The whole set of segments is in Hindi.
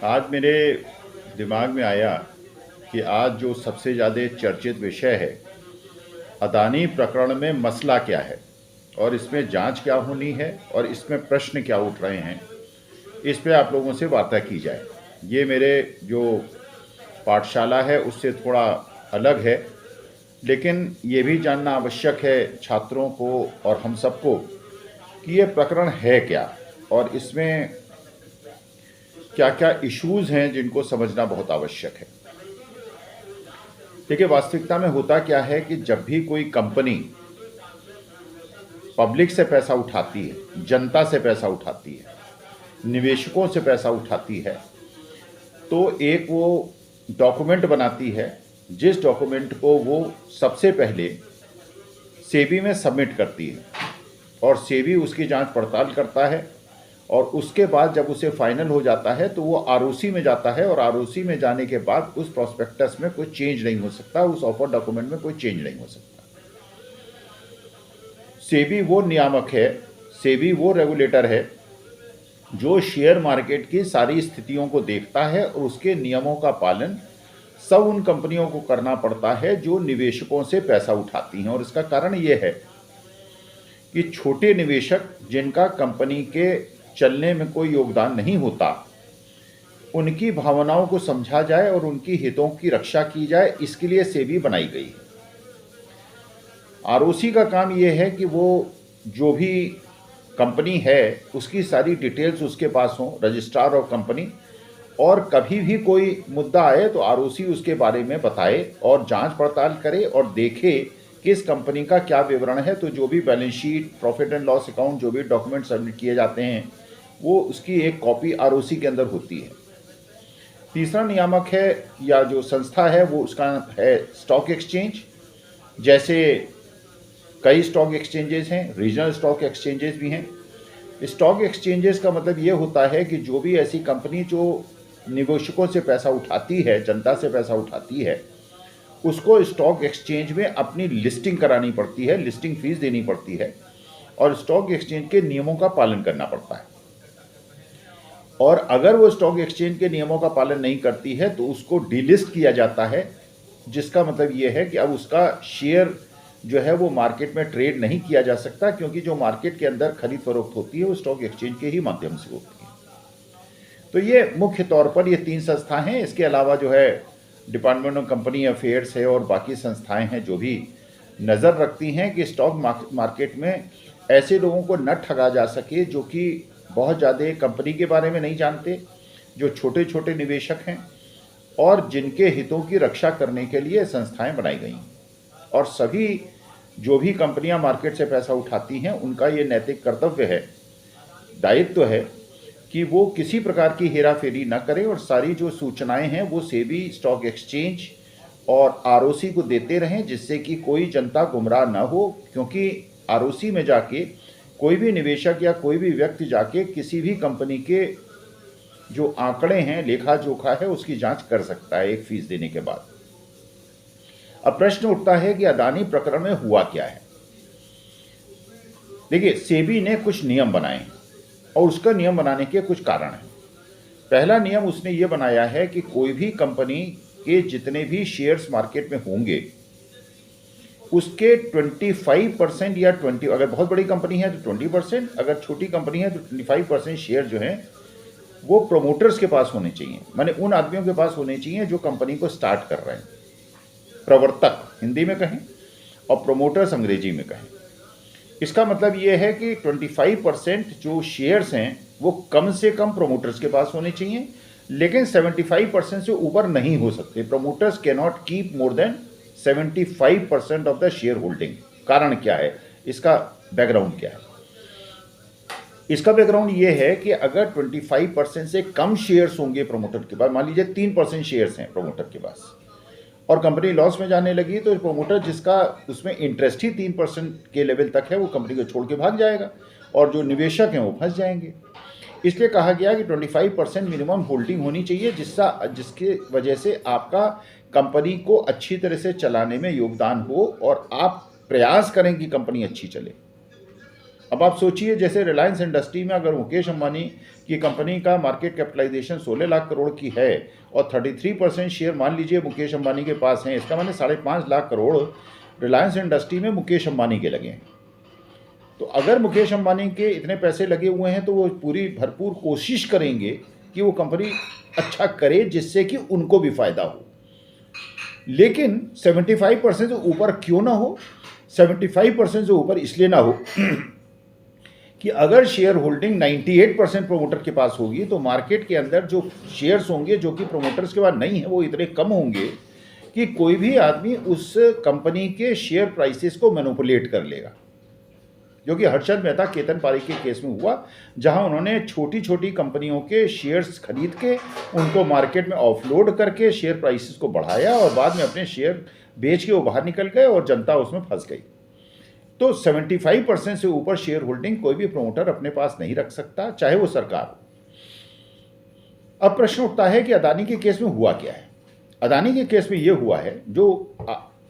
आज मेरे दिमाग में आया कि आज जो सबसे ज़्यादा चर्चित विषय है, अदानी प्रकरण में मसला क्या है और इसमें जांच क्या होनी है और इसमें प्रश्न क्या उठ रहे हैं, इस पे आप लोगों से वार्ता की जाए। ये मेरे जो पाठशाला है उससे थोड़ा अलग है, लेकिन ये भी जानना आवश्यक है छात्रों को और हम सबको कि ये प्रकरण है क्या और इसमें क्या क्या इश्यूज़ हैं जिनको समझना बहुत आवश्यक है। देखिए, वास्तविकता में होता क्या है कि जब भी कोई कंपनी पब्लिक से पैसा उठाती है, जनता से पैसा उठाती है, निवेशकों से पैसा उठाती है, तो एक वो डॉक्यूमेंट बनाती है जिस डॉक्यूमेंट को वो सबसे पहले सेबी में सबमिट करती है और सेबी उसकी जांच पड़ताल करता है और उसके बाद जब उसे फाइनल हो जाता है तो वो आरओसी में जाता है और आरओसी में जाने के बाद उस प्रोस्पेक्टस में कोई चेंज नहीं हो सकता, उस ऑफर डॉक्यूमेंट में कोई चेंज नहीं हो सकता। सेबी वो नियामक है, सेबी वो रेगुलेटर है जो शेयर मार्केट की सारी स्थितियों को देखता है और उसके नियमों का पालन सब उन कंपनियों को करना पड़ता है जो निवेशकों से पैसा उठाती हैं। और इसका कारण ये है कि छोटे निवेशक जिनका कंपनी के चलने में कोई योगदान नहीं होता, उनकी भावनाओं को समझा जाए और उनकी हितों की रक्षा की जाए, इसके लिए सेबी बनाई गई है। आरओसी का काम यह है कि वो जो भी कंपनी है उसकी सारी डिटेल्स उसके पास हों, रजिस्ट्रार ऑफ कंपनी, और कभी भी कोई मुद्दा आए तो आरओसी उसके बारे में बताए और जांच पड़ताल करे और देखे किस कंपनी का क्या विवरण है। तो जो भी balance sheet, profit and loss account, जो भी डॉक्यूमेंट सबमिट किए जाते हैं वो उसकी एक कॉपी आरओसी के अंदर होती है। तीसरा नियामक है या जो संस्था है वो उसका है स्टॉक एक्सचेंज। जैसे कई स्टॉक एक्सचेंजेस हैं, रीजनल स्टॉक एक्सचेंजेस भी हैं। स्टॉक एक्सचेंजेस का मतलब ये होता है कि जो भी ऐसी कंपनी जो निवेशकों से पैसा उठाती है, जनता से पैसा उठाती है, उसको स्टॉक एक्सचेंज में अपनी लिस्टिंग करानी पड़ती है, लिस्टिंग फीस देनी पड़ती है और स्टॉक एक्सचेंज के नियमों का पालन करना पड़ता है। और अगर वो स्टॉक एक्सचेंज के नियमों का पालन नहीं करती है तो उसको डीलिस्ट किया जाता है, जिसका मतलब ये है कि अब उसका शेयर जो है वो मार्केट में ट्रेड नहीं किया जा सकता, क्योंकि जो मार्केट के अंदर खरीद फरोख्त होती है वो स्टॉक एक्सचेंज के ही माध्यम से होती है। तो ये मुख्य तौर पर ये तीन संस्था हैं। इसके अलावा जो है डिपार्टमेंट ऑफ कंपनी अफेयर्स है और बाकी संस्थाएं हैं जो भी नज़र रखती हैं कि स्टॉक मार्केट में ऐसे लोगों को न ठगा जा सके जो कि बहुत ज़्यादा कंपनी के बारे में नहीं जानते, जो छोटे छोटे निवेशक हैं और जिनके हितों की रक्षा करने के लिए संस्थाएं बनाई गई हैं। और सभी जो भी कंपनियां मार्केट से पैसा उठाती हैं उनका ये नैतिक कर्तव्य है, दायित्व है कि वो किसी प्रकार की हेरा फेरी न करें और सारी जो सूचनाएं हैं वो सेबी, स्टॉक एक्सचेंज और आरओसी को देते रहें, जिससे कि कोई जनता गुमराह न हो। क्योंकि आरओसी में जाके कोई भी निवेशक या कोई भी व्यक्ति जाके किसी भी कंपनी के जो आंकड़े हैं, लेखा जोखा है, उसकी जांच कर सकता है एक फीस देने के बाद। अब प्रश्न उठता है कि अदानी प्रकरण में हुआ क्या है। देखिए, सेबी ने कुछ नियम बनाए हैं और उसका नियम बनाने के कुछ कारण हैं। पहला नियम उसने ये बनाया है कि कोई भी कंपनी के जितने भी शेयर्स मार्केट में होंगे उसके 25% या 20, अगर बहुत बड़ी कंपनी है तो 20%, अगर छोटी कंपनी है तो 25% शेयर जो हैं वो प्रोमोटर्स के पास होने चाहिए, माने उन आदमियों के पास होने चाहिए जो कंपनी को स्टार्ट कर रहे हैं। प्रवर्तक हिंदी में कहें और प्रोमोटर्स अंग्रेजी में कहें। इसका मतलब ये है कि 25% जो शेयर्स हैं वो कम से कम प्रोमोटर्स के पास होने चाहिए, लेकिन 75% से ऊपर नहीं हो सकते। Promoters can not keep more than 75% of the share holding. कारण क्या है, इसका बैकग्राउंड क्या है? इसका बैकग्राउंड ये है कि अगर 25% से कम शेयर्स होंगे प्रोमोटर के पास, मान लीजिए 3% शेयर्स हैं प्रोमोटर के पास और कंपनी लॉस में जाने लगी, तो प्रोमोटर जिसका उसमें इंटरेस्ट ही 3% के लेवल तक है वो कंपनी को छोड़ के भाग जाएगा और जो निवेशक हैं वो फंस जाएंगे। इसलिए कहा गया कि 25% मिनिमम होल्डिंग होनी चाहिए, जिसके वजह से आपका कंपनी को अच्छी तरह से चलाने में योगदान हो और आप प्रयास करें कि कंपनी अच्छी चले। अब आप सोचिए, जैसे रिलायंस इंडस्ट्री में अगर मुकेश अंबानी की कंपनी का मार्केट कैपिटलाइजेशन 16 लाख करोड़ की है और 33% शेयर मान लीजिए मुकेश अंबानी के पास हैं, इसका माने 5.5 लाख करोड़ रिलायंस इंडस्ट्री में मुकेश अंबानी के लगे हैं। तो अगर मुकेश अंबानी के इतने पैसे लगे हुए हैं तो वो पूरी भरपूर कोशिश करेंगे कि वो कंपनी अच्छा करे जिससे कि उनको भी फायदा हो। लेकिन 75% से ऊपर क्यों ना हो? 75% से ऊपर इसलिए ना हो कि अगर शेयर होल्डिंग 98% प्रोमोटर के पास होगी तो मार्केट के अंदर जो शेयर्स होंगे जो कि प्रोमोटर्स के पास नहीं है वो इतने कम होंगे कि कोई भी आदमी उस कंपनी के शेयर प्राइसेस को मैनिपुलेट कर लेगा, जो कि हर्षद मेहता केतन पारेख के केस में हुआ, जहां उन्होंने छोटी छोटी कंपनियों के शेयर्स खरीद के उनको मार्केट में ऑफलोड करके शेयर प्राइसेस को बढ़ाया और बाद में अपने शेयर बेच के वो बाहर निकल गए और जनता उसमें फंस गई। तो 75% से ऊपर शेयर होल्डिंग कोई भी प्रमोटर अपने पास नहीं रख सकता, चाहे वो सरकार हो। अब प्रश्न उठता है कि अदानी के केस में हुआ क्या है। अदानी के केस में यह हुआ है, जो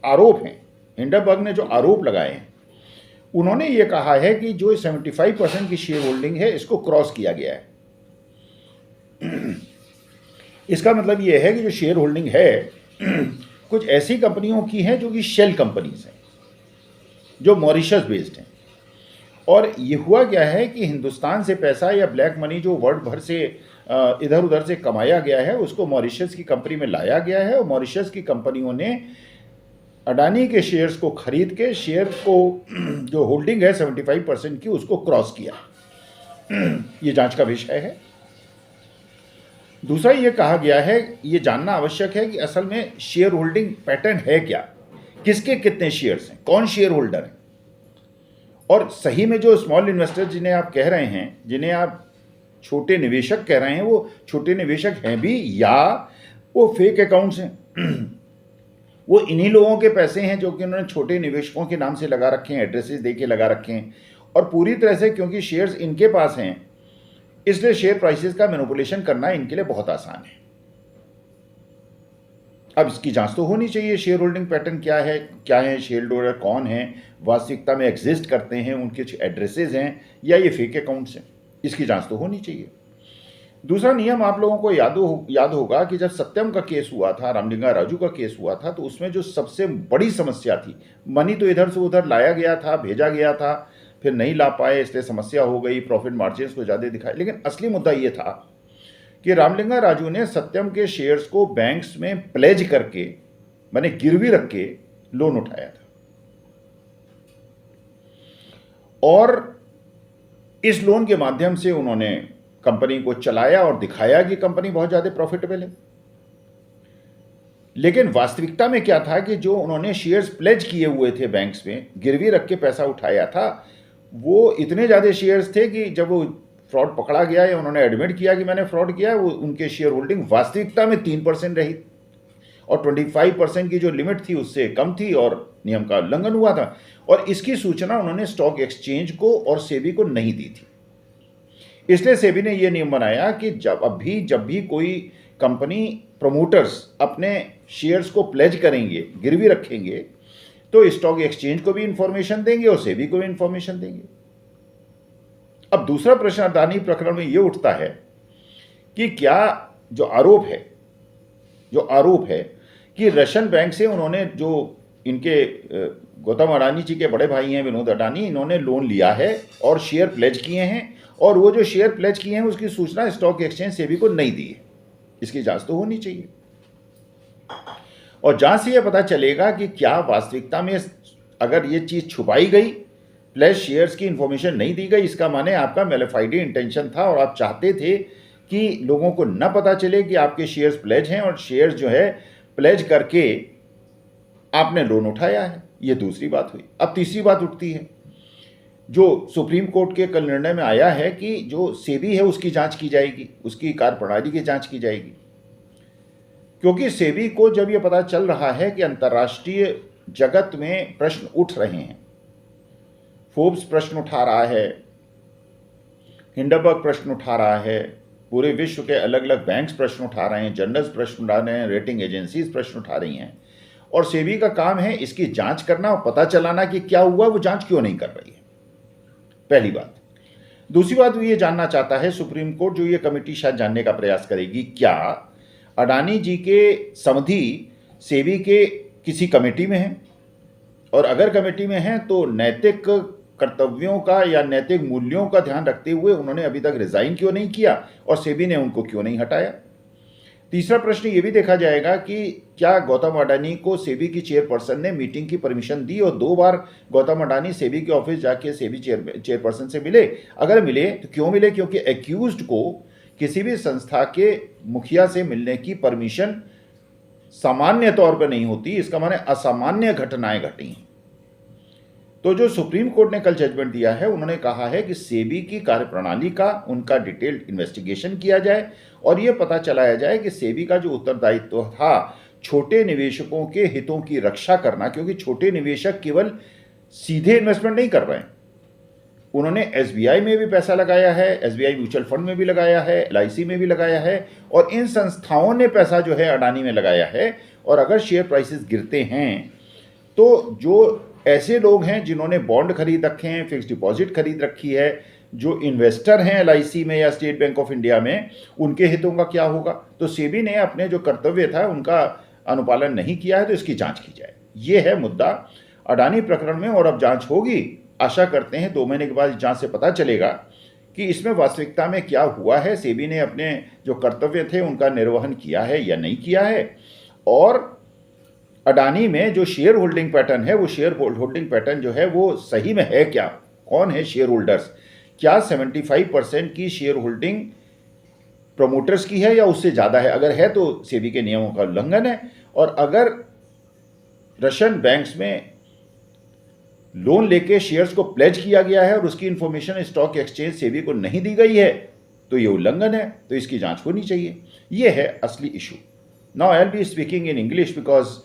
आरोप हैं, हिंडनबर्ग ने जो आरोप लगाए हैं, उन्होंने ये कहा है कि जो 75% की शेयर होल्डिंग है इसको क्रॉस किया गया है। इसका मतलब ये है कि जो शेयर होल्डिंग है कुछ ऐसी कंपनियों की है जो कि शेल कंपनीज हैं, जो मॉरिशस बेस्ड हैं। और ये हुआ क्या है कि हिंदुस्तान से पैसा या ब्लैक मनी जो वर्ल्ड भर से इधर उधर से कमाया गया है उसको मॉरिशस की कंपनी में लाया गया है और मॉरिशस की कंपनियों ने अडानी के शेयर्स को खरीद के शेयर को जो होल्डिंग है 75% की उसको क्रॉस किया। ये जांच का विषय है। दूसरा ये कहा गया है, ये जानना आवश्यक है कि असल में शेयर होल्डिंग पैटर्न है क्या, किसके कितने शेयर्स हैं, कौन शेयर होल्डर है। और सही में जो स्मॉल इन्वेस्टर जिन्हें आप कह रहे हैं, जिन्हें आप छोटे निवेशक कह रहे हैं, वो छोटे निवेशक हैं भी या वो फेक अकाउंट्स हैं? वो इन्हीं लोगों के पैसे हैं जो कि उन्होंने छोटे निवेशकों के नाम से लगा रखे हैं, एड्रेसेस दे के लगा रखे हैं, और पूरी तरह से क्योंकि शेयर्स इनके पास हैं इसलिए शेयर प्राइसेस का मैनिपुलेशन करना इनके लिए बहुत आसान है। अब इसकी जांच तो होनी चाहिए, शेयर होल्डिंग पैटर्न क्या है, शेयर होल्डर कौन है, वास्तविकता में एग्जिस्ट करते हैं, उनके एड्रेसेस हैं या ये फेक अकाउंट्स हैं, इसकी जांच तो होनी चाहिए। दूसरा नियम आप लोगों को याद होगा कि जब सत्यम का केस हुआ था, रामलिंगा राजू का केस हुआ था, तो उसमें जो सबसे बड़ी समस्या थी, मनी तो इधर से उधर लाया गया था, भेजा गया था, फिर नहीं ला पाए इसलिए समस्या हो गई, प्रॉफिट मार्जिन्स को ज़्यादा दिखाए। लेकिन असली मुद्दा ये था कि रामलिंगा राजू ने सत्यम के शेयर्स को बैंक्स में प्लेज करके, माने गिरवी रख के लोन उठाया था, और इस लोन के माध्यम से उन्होंने कंपनी को चलाया और दिखाया कि कंपनी बहुत ज़्यादा प्रॉफिटेबल है। लेकिन वास्तविकता में क्या था कि जो उन्होंने शेयर्स प्लेज किए हुए थे बैंक्स में, गिरवी रख के पैसा उठाया था, वो इतने ज़्यादा शेयर्स थे कि जब वो फ्रॉड पकड़ा गया या उन्होंने एडमिट किया कि मैंने फ्रॉड किया, वो उनके शेयर होल्डिंग वास्तविकता में 3% रही और 25% की जो लिमिट थी उससे कम थी और नियम का उल्लंघन हुआ था। और इसकी सूचना उन्होंने स्टॉक एक्सचेंज को और सेबी को नहीं दी थी। इसलिए सेबी ने यह नियम बनाया कि जब भी कोई कंपनी प्रमोटर्स अपने शेयर्स को प्लेज करेंगे, गिरवी रखेंगे, तो स्टॉक एक्सचेंज को भी इंफॉर्मेशन देंगे और सेबी को भी इंफॉर्मेशन देंगे। अब दूसरा प्रश्न अडानी प्रकरण में यह उठता है कि क्या जो आरोप है कि रशियन बैंक से उन्होंने, जो इनके गौतम अडानी जी के बड़े भाई हैं विनोद अडानी, इन्होंने लोन लिया है और शेयर प्लेज किए हैं, और वो जो शेयर प्लेज किए हैं उसकी सूचना स्टॉक एक्सचेंज सेबी को नहीं दी है। इसकी जांच तो होनी चाहिए, और जांच से यह पता चलेगा कि क्या वास्तविकता में अगर ये चीज़ छुपाई गई, प्लेज शेयर्स की इंफॉर्मेशन नहीं दी गई, इसका माने आपका मेलेफाइडी इंटेंशन था और आप चाहते थे कि लोगों को न पता चले कि आपके शेयर्स प्लेज हैं, और शेयर्स जो है प्लेज करके आपने लोन उठाया है। ये दूसरी बात हुई। अब तीसरी बात उठती है, जो सुप्रीम कोर्ट के कल निर्णय में आया है कि जो सेबी है उसकी जांच की जाएगी, उसकी कार्यप्रणाली की जांच की जाएगी, क्योंकि सेबी को जब यह पता चल रहा है कि अंतर्राष्ट्रीय जगत में प्रश्न उठ रहे हैं, फोर्ब्स प्रश्न उठा रहा है, हिंडनबर्ग प्रश्न उठा रहा है, पूरे विश्व के अलग अलग बैंक्स प्रश्न उठा रहे हैं, जर्नल्स प्रश्न उठा रहे हैं, रेटिंग एजेंसीज प्रश्न उठा रही हैं, और सेबी का काम है इसकी जांच करना और पता चलाना कि क्या हुआ, वो जांच क्यों नहीं कर रही है। पहली बात। दूसरी बात वो ये जानना चाहता है सुप्रीम कोर्ट, जो ये कमेटी शायद जानने का प्रयास करेगी, क्या अडानी जी के समधी सेबी के किसी कमेटी में हैं, और अगर कमेटी में हैं तो नैतिक कर्तव्यों का या नैतिक मूल्यों का ध्यान रखते हुए उन्होंने अभी तक रिजाइन क्यों नहीं किया और सेबी ने उनको क्यों नहीं हटाया। तीसरा प्रश्न ये भी देखा जाएगा कि क्या गौतम अडानी को सेबी की चेयरपर्सन ने मीटिंग की परमिशन दी, और 2 बार गौतम अडानी सेबी के ऑफिस जाके सेबी चेयरपर्सन से मिले। अगर मिले तो क्यों मिले? क्योंकि एक्यूज्ड को किसी भी संस्था के मुखिया से मिलने की परमिशन सामान्य तौर पर नहीं होती, इसका माने असामान्य घटनाएं घटी हैं। तो जो सुप्रीम कोर्ट ने कल जजमेंट दिया है, उन्होंने कहा है कि सेबी की कार्यप्रणाली का उनका डिटेल्ड इन्वेस्टिगेशन किया जाए और यह पता चलाया जाए कि सेबी का जो उत्तरदायित्व था छोटे निवेशकों के हितों की रक्षा करना, क्योंकि छोटे निवेशक केवल सीधे इन्वेस्टमेंट नहीं कर रहे हैं, उन्होंने एसबीआई में भी पैसा लगाया है, एसबीआई म्यूचुअल फंड में भी लगाया है, एलआईसी में भी लगाया है, और इन संस्थाओं ने पैसा जो है अडानी में लगाया है। और अगर शेयर प्राइसेस गिरते हैं तो जो ऐसे लोग हैं जिन्होंने बॉन्ड खरीद रखे हैं, फिक्स डिपॉजिट खरीद रखी है, जो इन्वेस्टर हैं एलआईसी में या स्टेट बैंक ऑफ इंडिया में, उनके हितों का क्या होगा? तो सेबी ने अपने जो कर्तव्य था उनका अनुपालन नहीं किया है, तो इसकी जांच की जाए। ये है मुद्दा अडानी प्रकरण में, और अब जांच होगी। आशा करते हैं 2 महीने के बाद इस जांच से पता चलेगा कि इसमें वास्तविकता में क्या हुआ है, सेबी ने अपने जो कर्तव्य थे उनका निर्वहन किया है या नहीं किया है, और अडानी में जो शेयर होल्डिंग पैटर्न है, वो शेयर होल्डिंग पैटर्न जो है वो सही में है क्या? कौन है शेयर होल्डर्स? क्या 75% की शेयर होल्डिंग प्रोमोटर्स की है या उससे ज़्यादा है? अगर है तो सेबी के नियमों का उल्लंघन है। और अगर रशियन बैंक्स में लोन लेके शेयर्स को प्लेज किया गया है और उसकी इंफॉर्मेशन स्टॉक एक्सचेंज सेबी को नहीं दी गई है, तो ये उल्लंघन है, तो इसकी जांच होनी चाहिए। ये है असली issue. Now I will be speaking in English because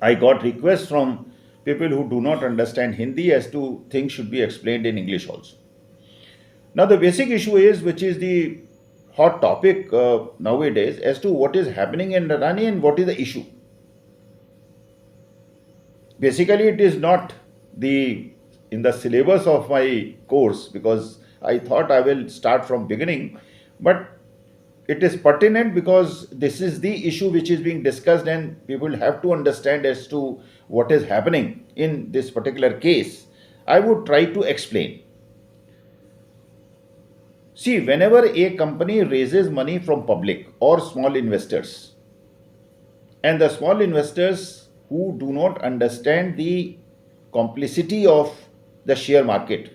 I got requests from people who do not understand Hindi as to things should be explained in English also. Now the basic issue is, which is the hot topic nowadays, as to what is happening in Adani and what is the issue. Basically it is not in the syllabus of my course, because I thought I will start from beginning, but it is pertinent because this is the issue which is being discussed and people have to understand as to what is happening in this particular case. I would try to explain. See, whenever a company raises money from public or small investors, and the small investors who do not understand the complicity of the share market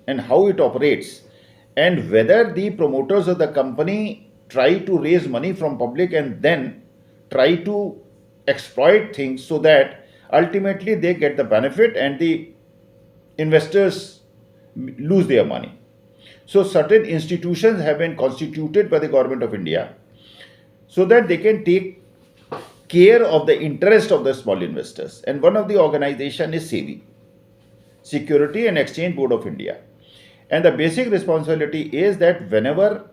and how it operates, and whether the promoters of the company try to raise money from public and then try to exploit things so that ultimately they get the benefit and the investors lose their money. So certain institutions have been constituted by the government of India so that they can take care of the interest of the small investors, and one of the organization is SEBI, Security and Exchange Board of India. And the basic responsibility is that whenever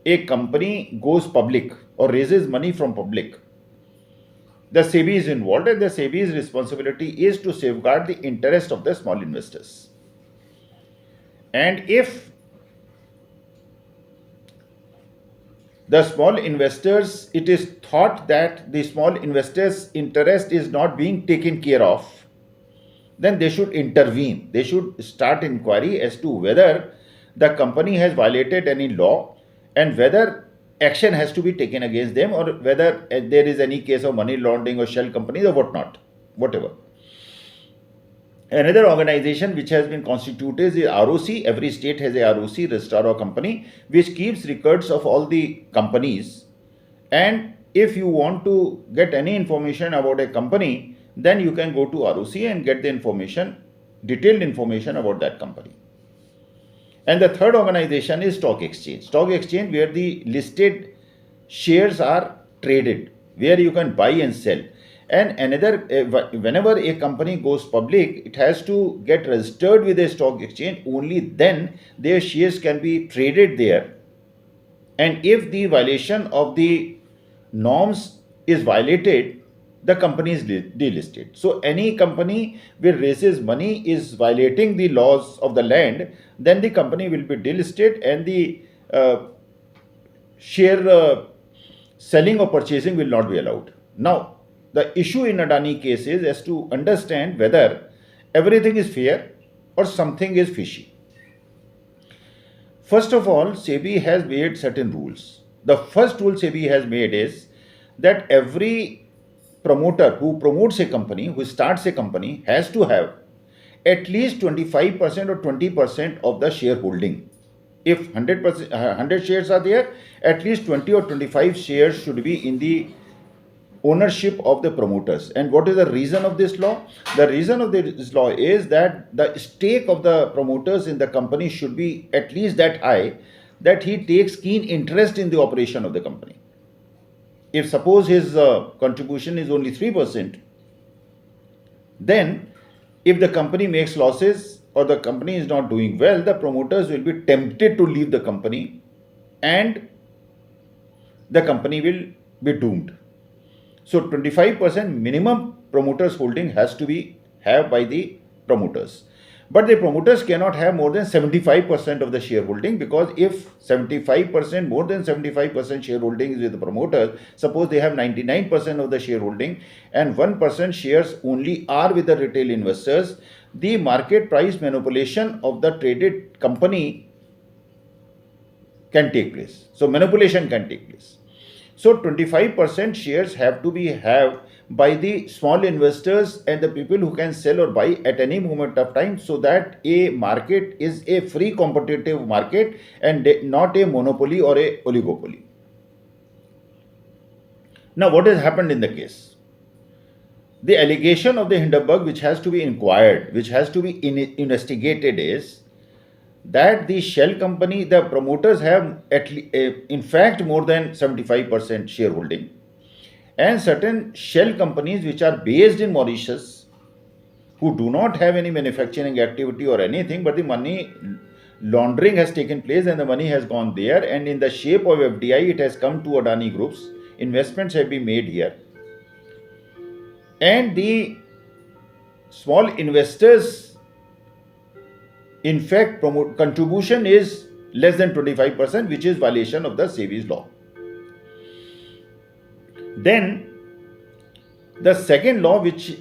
a company goes public or raises money from public, the SEBI is involved, and the SEBI's responsibility is to safeguard the interest of the small investors. And if the small investors, it is thought that the small investors' interest is not being taken care of, then they should intervene. They should start inquiry as to whether the company has violated any law and whether action has to be taken against them, or whether there is any case of money laundering or shell companies or whatnot, whatever. Another organization which has been constituted is the ROC. Every state has a ROC, registrar of company, which keeps records of all the companies. And if you want to get any information about a company, then you can go to ROC and get the information, detailed information about that company. And the third organization is Stock Exchange. Stock Exchange, where the listed shares are traded, where you can buy and sell. And whenever a company goes public, it has to get registered with a stock exchange. Only then their shares can be traded there. And if the violation of the norms is violated, the company is delisted. So any company which raises money is violating the laws of the land, then the company will be delisted and the share selling or purchasing will not be allowed. Now, the issue in Adani case is as to understand whether everything is fair or something is fishy. First of all, SEBI has made certain rules. The first rule SEBI has made is that every promoter who promotes a company, who starts a company, has to have at least 25% or 20% of the shareholding. If 100 shares are there, at least 20 or 25 shares should be in the ownership of the promoters. And what is the reason of this law? The reason of this law is that the stake of the promoters in the company should be at least that high that he takes keen interest in the operation of the company. If suppose his contribution is only 3%, then if the company makes losses or the company is not doing well, the promoters will be tempted to leave the company and the company will be doomed. So 25% minimum promoters holding has to be have by the promoters. But the promoters cannot have more than 75% of the shareholding, because if 75%, more than 75% shareholding is with the promoters, suppose they have 99% of the shareholding and 1% shares only are with the retail investors, the market price manipulation of the traded company can take place. So manipulation can take place. So 25% shares have to be have by the small investors and the people who can sell or buy at any moment of time, so that a market is a free competitive market and not a monopoly or a oligopoly. Now, what has happened in the case? The allegation of the Hindenburg, which has to be inquired, which has to be investigated, is that the shell company, the promoters have in fact more than 75% shareholding, and certain shell companies which are based in Mauritius, who do not have any manufacturing activity or anything, but the money laundering has taken place and the money has gone there, and in the shape of FDI it has come to Adani Groups. Investments have been made here, and the small investors, in fact, contribution is less than 25%, which is violation of the SEBI's law. Then, the second law which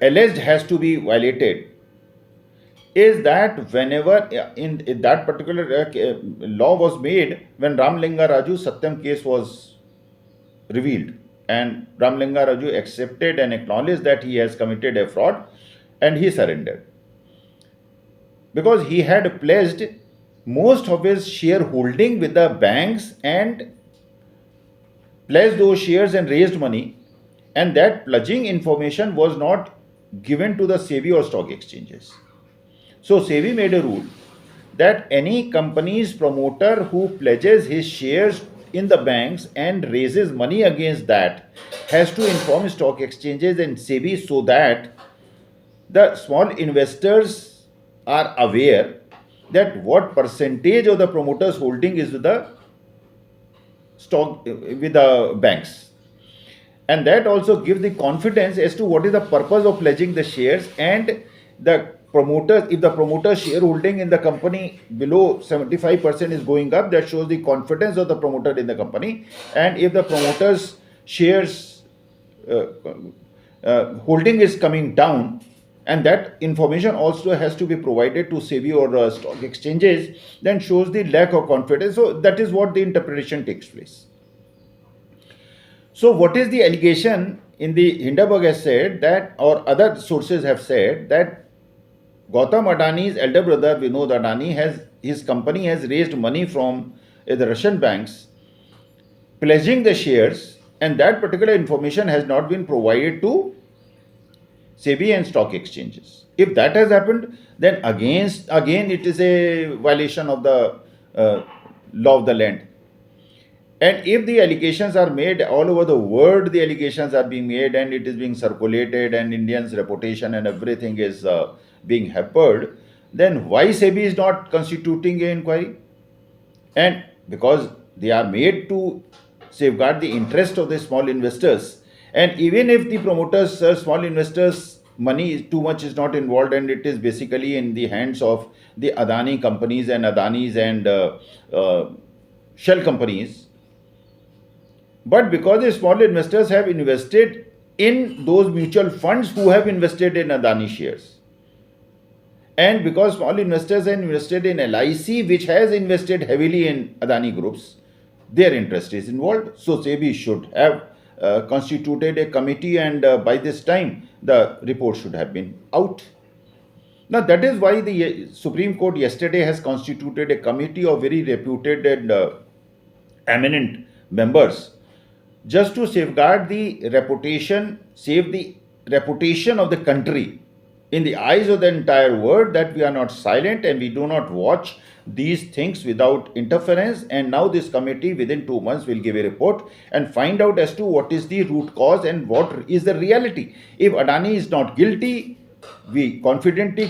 alleged has to be violated is that whenever in that particular law was made when Ramlinga Raju Satyam case was revealed, and Ramlinga Raju accepted and acknowledged that he has committed a fraud and he surrendered, because he had pledged most of his shareholding with the banks and pledged those shares and raised money, and that pledging information was not given to the SEBI or stock exchanges. So SEBI made a rule that any company's promoter who pledges his shares in the banks and raises money against that has to inform stock exchanges and SEBI, so that the small investors are aware that what percentage of the promoters holding is with the stock with the banks, and that also gives the confidence as to what is the purpose of pledging the shares. And the promoters, if the promoter shareholding in the company below 75% is going up, that shows the confidence of the promoter in the company. And if the promoter's shares holding is coming down, and that information also has to be provided to SEBI or stock exchanges, then shows the lack of confidence. So that is what the interpretation takes place. So what is the allegation? In the Hindenburg has said that, or other sources have said that Gautam Adani's elder brother Vinod Adani his company has raised money from the Russian banks, pledging the shares, and that particular information has not been provided to SEBI and stock exchanges. If that has happened, then again it is a violation of the law of the land. And if the allegations are made all over the world, the allegations are being made and it is being circulated, and Indians' reputation and everything is being hampered, then why SEBI is not constituting an inquiry? And because they are made to safeguard the interest of the small investors, And even if the promoters, small investors, money is too much is not involved, and it is basically in the hands of the Adani companies and Adanis and shell companies. But because the small investors have invested in those mutual funds who have invested in Adani shares, and because small investors have invested in LIC, which has invested heavily in Adani groups, their interest is involved. So SEBI should have constituted a committee, and by this time the report should have been out. Now that is why the Supreme Court yesterday has constituted a committee of very reputed and eminent members, just to safeguard the reputation, save the reputation of the country in the eyes of the entire world, that we are not silent and we do not watch these things without interference. And now this committee within 2 months will give a report and find out as to what is the root cause and what is the reality. If Adani is not guilty, we confidently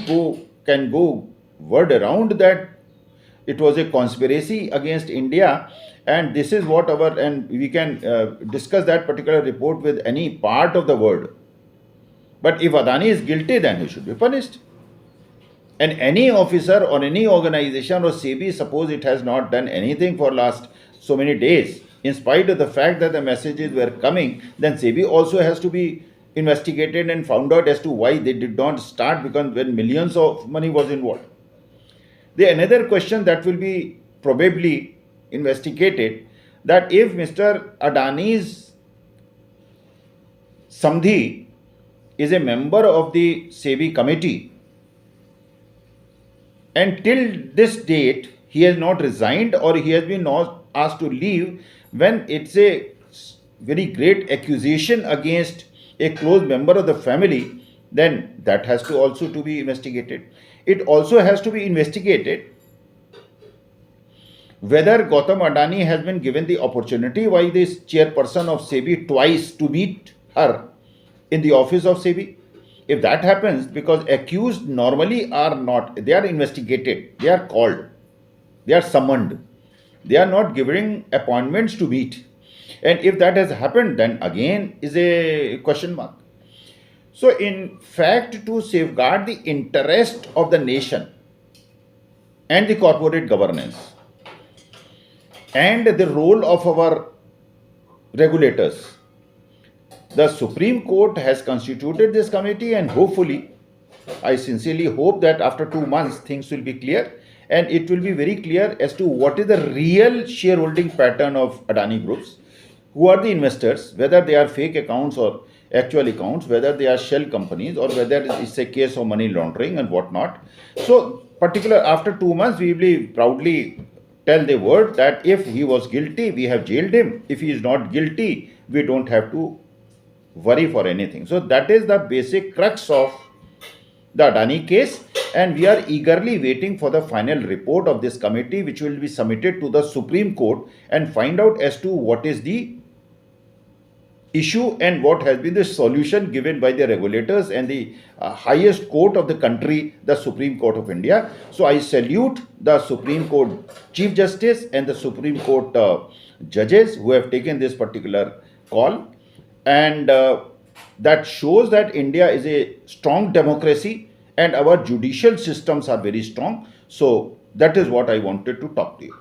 can go word around that it was a conspiracy against India, and this is what and we can discuss that particular report with any part of the world. But if Adani is guilty, then he should be punished. And any officer or any organization or SEBI, suppose it has not done anything for last so many days, in spite of the fact that the messages were coming, then SEBI also has to be investigated and found out as to why they did not start, because when millions of money was involved. The another question that will be probably investigated, that if Mr. Adani's Samdhi is a member of the SEBI committee, and till this date he has not resigned or he has been not asked to leave, when it's a very great accusation against a close member of the family, then that has to also to be investigated. It also has to be investigated whether Gautam Adani has been given the opportunity by this chairperson of SEBI twice to meet her in the office of SEBI. If that happens, because accused normally are not, they are investigated, they are called, they are summoned, they are not giving appointments to meet. And if that has happened, then again is a question mark. So in fact, to safeguard the interest of the nation and the corporate governance and the role of our regulators, the Supreme Court has constituted this committee, and hopefully, I sincerely hope that after 2 months things will be clear, and it will be very clear as to what is the real shareholding pattern of Adani Groups, who are the investors, whether they are fake accounts or actual accounts, whether they are shell companies or whether it's a case of money laundering and whatnot. So particular after 2 months, we will proudly tell the world that if he was guilty, we have jailed him. If he is not guilty, we don't have to worry for anything. So that is the basic crux of the Adani case, and we are eagerly waiting for the final report of this committee, which will be submitted to the Supreme Court, and find out as to what is the issue and what has been the solution given by the regulators and the highest court of the country, the Supreme Court of India. So I salute the Supreme Court Chief Justice and the Supreme Court judges who have taken this particular call, and that shows that India is a strong democracy and our judicial systems are very strong. So that is what I wanted to talk to you.